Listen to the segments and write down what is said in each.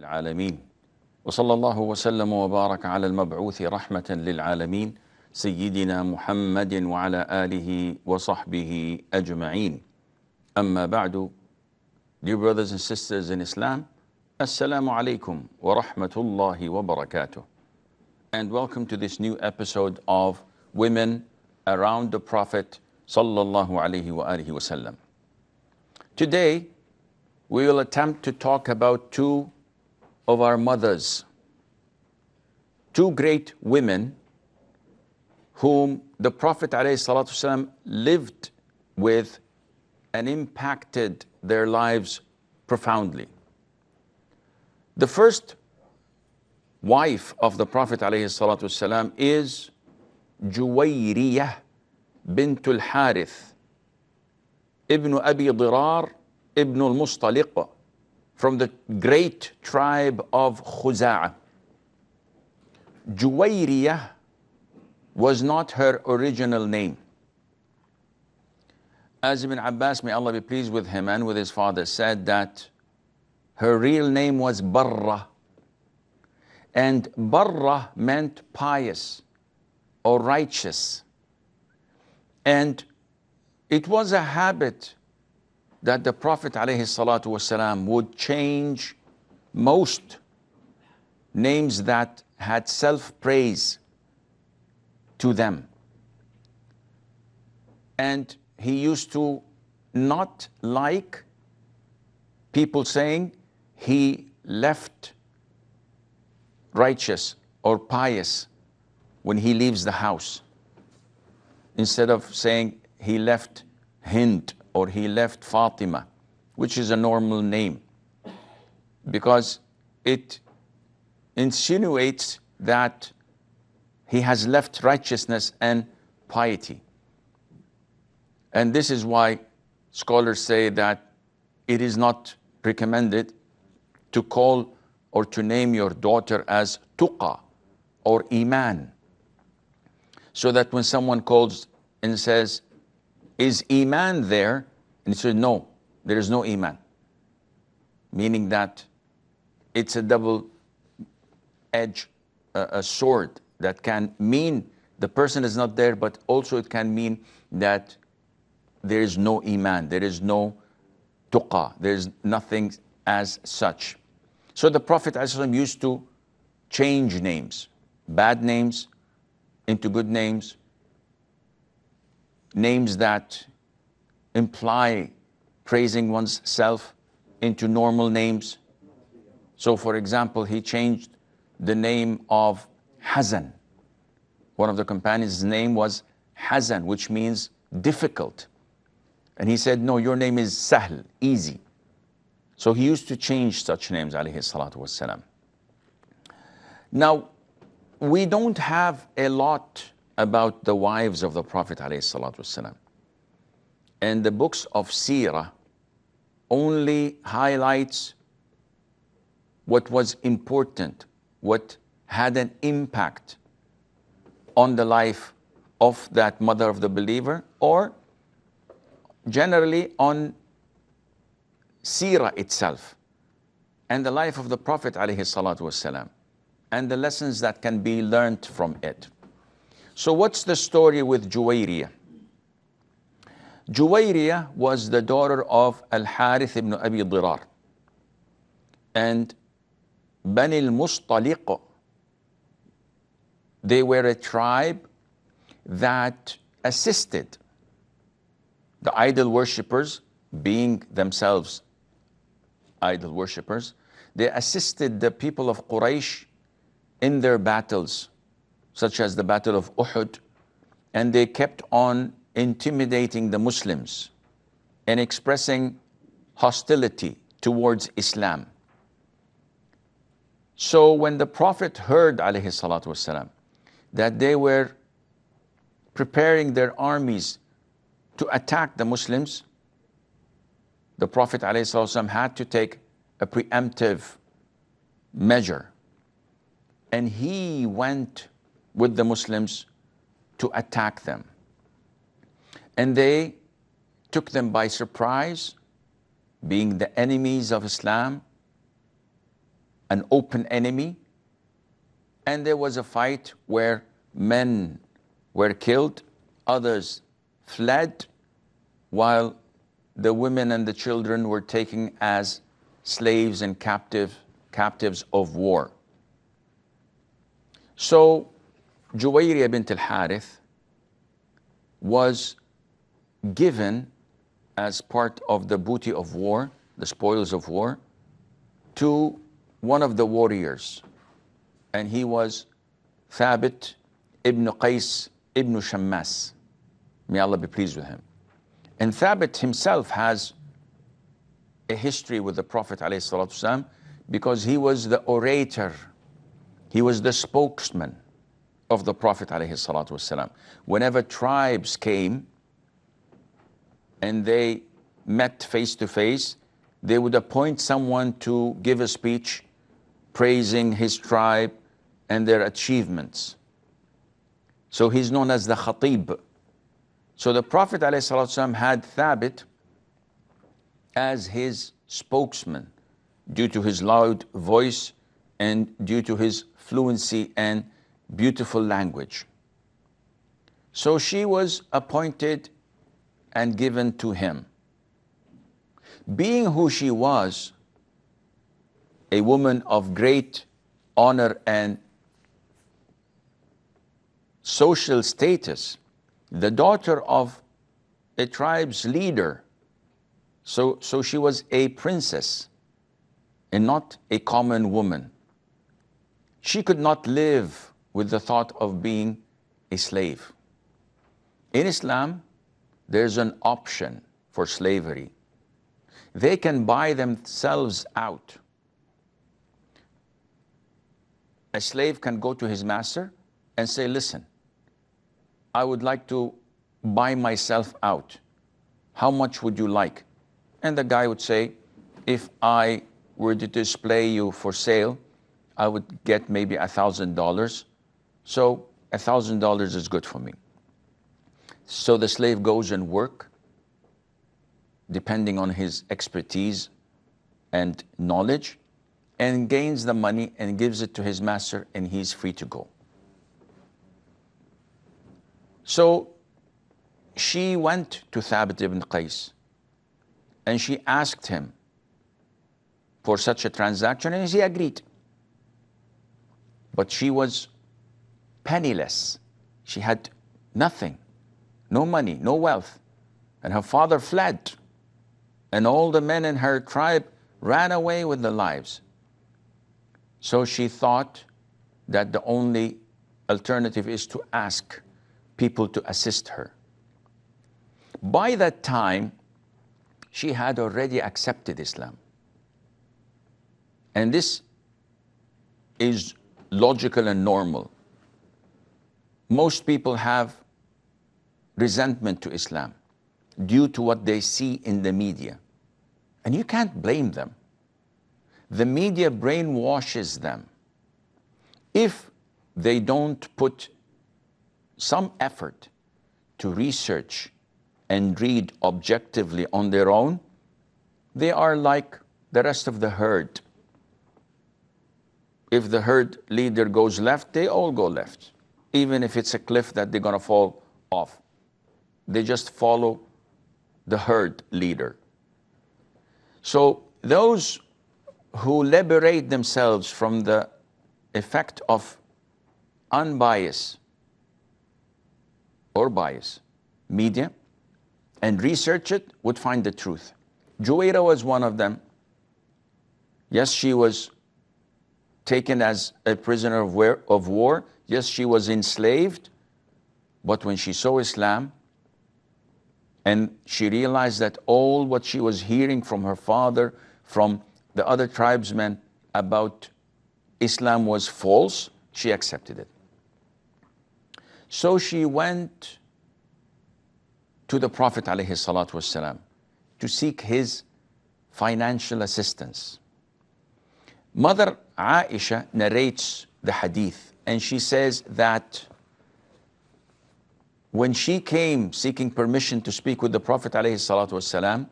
العالمين وصلى الله وسلم وبارك على المبعوث رحمة للعالمين سيدنا محمد وعلى آله وصحبه أجمعين. أما بعد, dear brothers and sisters in Islam, Assalamu alaikum wa rahmatullahi wa barakatuh, and welcome to this new episode of Women Around the Prophet sallallahu alaihi wa alihi wasallam. Today we will attempt to talk about two of our mothers, two great women whom the Prophet ﷺ lived with and impacted their lives profoundly. The first wife of the Prophet ﷺ is Joyairiya bint Alharith ibn Abi Dirar ibn al-Mustaliq, from the great tribe of Khuza'a. Joyairiya was not her original name. As Ibn Abbas, may Allah be pleased with him and with his father, said that her real name was Barra, and Barra meant pious or righteous. And it was a habit that the Prophet ﷺ would change most names that had self-praise to them. And he used to not like people saying he left righteous or pious when he leaves the house, instead of saying he left Hind or he left Fatima, which is a normal name, because it insinuates that he has left righteousness and piety. And this is why scholars say that it is not recommended to call or to name your daughter as Tuqa or Iman, so that when someone calls and says, is Iman there? And he says, no, there is no Iman. Meaning that it's a double-edged sword that can mean the person is not there, but also it can mean that there is no Iman, there is no Tuqa, there is nothing as such. So the Prophet ﷺ used to change names, bad names into good names, names that imply praising one's self into normal names. So for example, he changed the name of Hazan. One of the companions' name was Hazan, which means difficult. And he said, no, your name is Sahl, easy. So he used to change such names, alayhi salatu wassalam. Now, we don't have a lot about the wives of the Prophet ﷺ. And the books of Seerah only highlights what was important, what had an impact on the life of that mother of the believer, or generally on Seerah itself and the life of the Prophet ﷺ and the lessons that can be learned from it. So what's the story with Joyairiya? Joyairiya was the daughter of Al Harith ibn Abi Dirar. And Bani al-Mustaliq, they were a tribe that assisted the idol worshippers, being themselves idol worshippers. They assisted the people of Quraysh in their battles, such as the Battle of Uhud, and they kept on intimidating the Muslims and expressing hostility towards Islam. So when the Prophet heard, alayhi salatu wasalam, that they were preparing their armies to attack the Muslims, the Prophet alayhi salatu wasalam had to take a preemptive measure. And he went with the Muslims to attack them. And they took them by surprise, being the enemies of Islam, an open enemy, and there was a fight where men were killed, others fled, while the women and the children were taken as slaves and captives of war. So Joyairiya bint Alharith was given as part of the booty of war, the spoils of war, to one of the warriors. And he was Thabit ibn Qais ibn Shammas. May Allah be pleased with him. And Thabit himself has a history with the Prophet ﷺ because he was the orator, he was the spokesman of the Prophet ﷺ. Whenever tribes came and they met face to face, they would appoint someone to give a speech praising his tribe and their achievements. So he's known as the Khatib. So the Prophet ﷺ had Thabit as his spokesman due to his loud voice and due to his fluency and beautiful language. So she was appointed and given to him. Being who she was, a woman of great honor and social status, the daughter of a tribe's leader, so she was a princess and not a common woman. She could not live with the thought of being a slave. In Islam, there's an option for slavery. They can buy themselves out. A slave can go to his master and say, listen, I would like to buy myself out. How much would you like? And the guy would say, if I were to display you for sale, I would get maybe $1,000. So $1,000 is good for me. So the slave goes and works, depending on his expertise and knowledge, and gains the money and gives it to his master, and he's free to go. So she went to Thabit ibn Qais and she asked him for such a transaction, and he agreed. But she was penniless. She had nothing, no money, no wealth. And her father fled. And all the men in her tribe ran away with their lives. So she thought that the only alternative is to ask people to assist her. By that time, she had already accepted Islam. And this is logical and normal. Most people have resentment to Islam due to what they see in the media. And you can't blame them. The media brainwashes them. If they don't put some effort to research and read objectively on their own, they are like the rest of the herd. If the herd leader goes left, they all go left. Even if it's a cliff that they're gonna fall off. They just follow the herd leader. So those who liberate themselves from the effect of unbiased or bias media and research it would find the truth. Joyairiya was one of them. Yes, she was taken as a prisoner of war. Yes, she was enslaved. But when she saw Islam and she realized that all what she was hearing from her father, from the other tribesmen about Islam was false, she accepted it. So she went to the Prophet ﷺ to seek his financial assistance. Mother Aisha narrates the hadith, and she says that when she came seeking permission to speak with the Prophet ﷺ,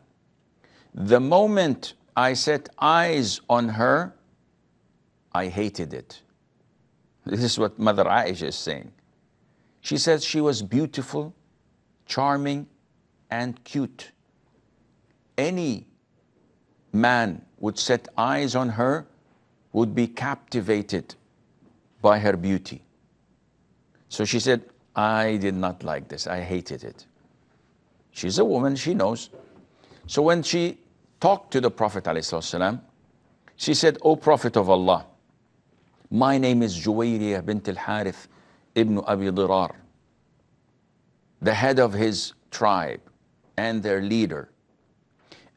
the moment I set eyes on her, I hated it. This is what Mother Aisha is saying. She says she was beautiful, charming, and cute. Any man would set eyes on her, would be captivated by her beauty. So she said, I did not like this. I hated it. She's a woman, she knows. So when she talked to the Prophet ﷺ, she said, O Prophet of Allah, my name is Joyairiya bint Alharith ibn Abi Dirar, the head of his tribe and their leader.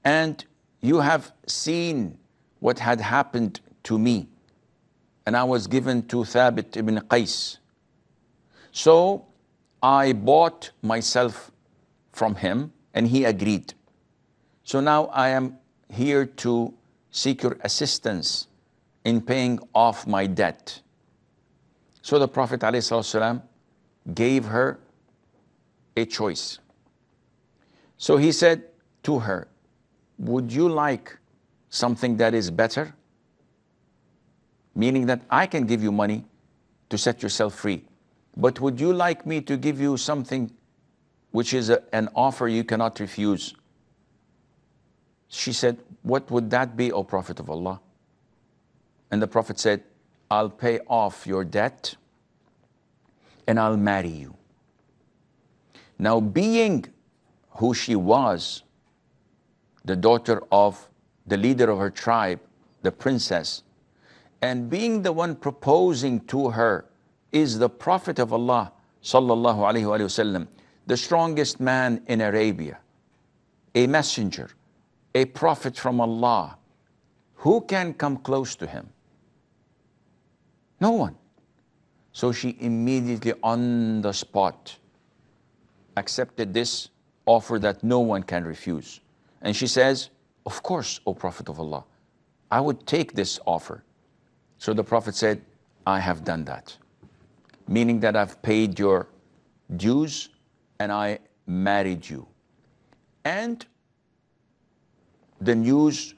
And you have seen what had happened to me. And I was given to Thabit ibn Qais. So I bought myself from him and he agreed. So now I am here to seek your assistance in paying off my debt. So the Prophet ﷺ gave her a choice. So he said to her, would you like something that is better? Meaning that I can give you money to set yourself free. But would you like me to give you something which is an offer you cannot refuse? She said, what would that be, O Prophet of Allah? And the Prophet said, I'll pay off your debt and I'll marry you. Now, being who she was, the daughter of the leader of her tribe, the princess, and being the one proposing to her is the Prophet of Allah, sallallahu alaihi wasallam, the strongest man in Arabia, a messenger, a prophet from Allah. Who can come close to him? No one. So she immediately on the spot accepted this offer that no one can refuse. And she says, of course, O Prophet of Allah, I would take this offer. So the Prophet said, I have done that. Meaning that I've paid your dues and I married you. And the news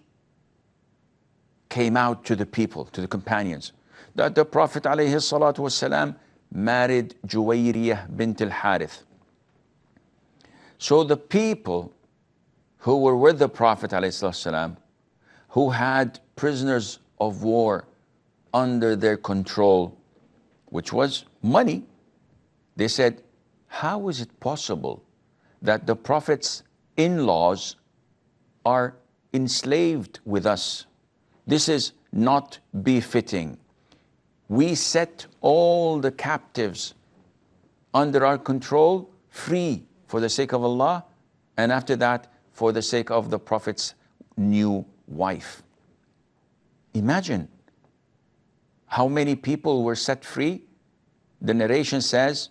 came out to the people, to the companions, that the Prophet ﷺ married Joyairiya bint Alharith. So the people who were with the Prophet ﷺ, who had prisoners of war under their control, which was money, they said, how is it possible that the Prophet's in-laws are enslaved with us? This is not befitting. We set all the captives under our control free for the sake of Allah, and after that for the sake of the Prophet's new wife. Imagine how many people were set free. The narration says,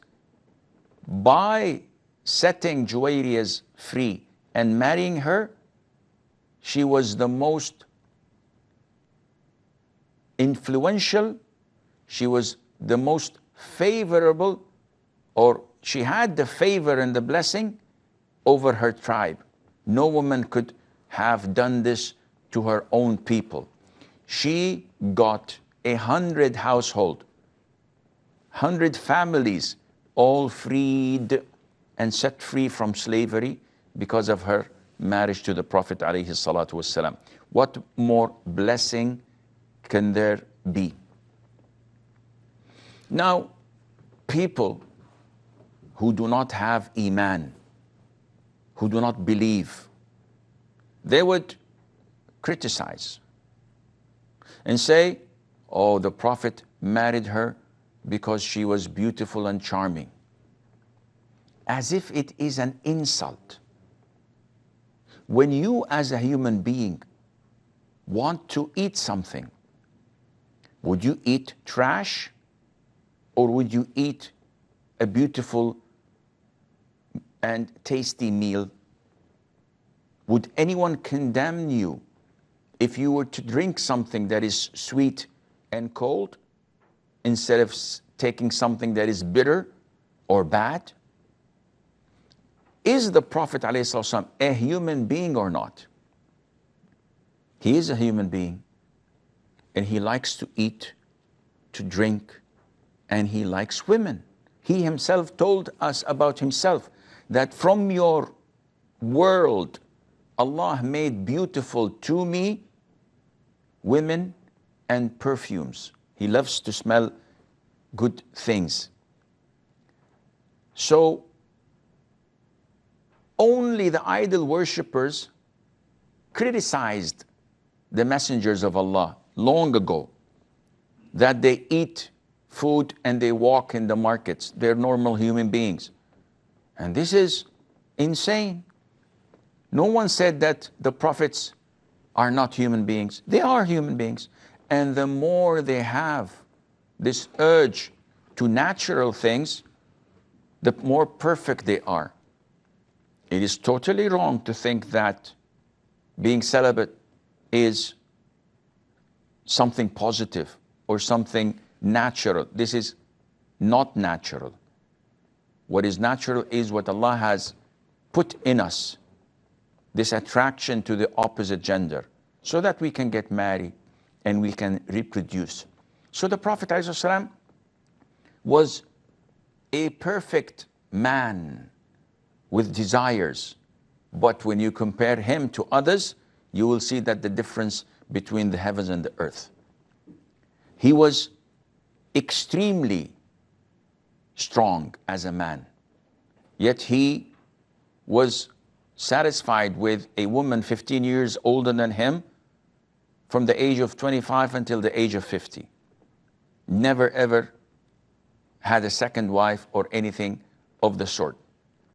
by setting Joyairiya free and marrying her, she was the most influential, she was the most favorable, or she had the favor and the blessing over her tribe. No woman could have done this to her own people. She got 100 households, 100 families, all freed and set free from slavery because of her marriage to the Prophet ﷺ. What more blessing can there be? Now, people who do not have Iman, who do not believe, they would criticize and say, oh, the Prophet married her because she was beautiful and charming. As if it is an insult. When you as a human being want to eat something, would you eat trash or would you eat a beautiful and tasty meal? Would anyone condemn you if you were to drink something that is sweet and cold instead of taking something that is bitter or bad? Is the Prophet ﷺ a human being or not? He is a human being. and he likes to eat, to drink, and he likes women. He himself told us about himself that from your world, Allah made beautiful to me women and perfumes. He loves to smell good things. So only the idol worshippers criticized the messengers of Allah long ago, that they eat food and they walk in the markets. They're normal human beings. And this is insane. No one said that the prophets are not human beings. They are human beings. And the more they have this urge to natural things, the more perfect they are. It is totally wrong to think that being celibate is something positive or something natural. This is not natural. What is natural is what Allah has put in us, this attraction to the opposite gender, so that we can get married and we can reproduce. So the Prophet ﷺ was a perfect man with desires. But when you compare him to others, you will see that the difference between the heavens and the earth. He was extremely strong as a man, yet he was satisfied with a woman 15 years older than him from the age of 25 until the age of 50. Never ever had a second wife or anything of the sort.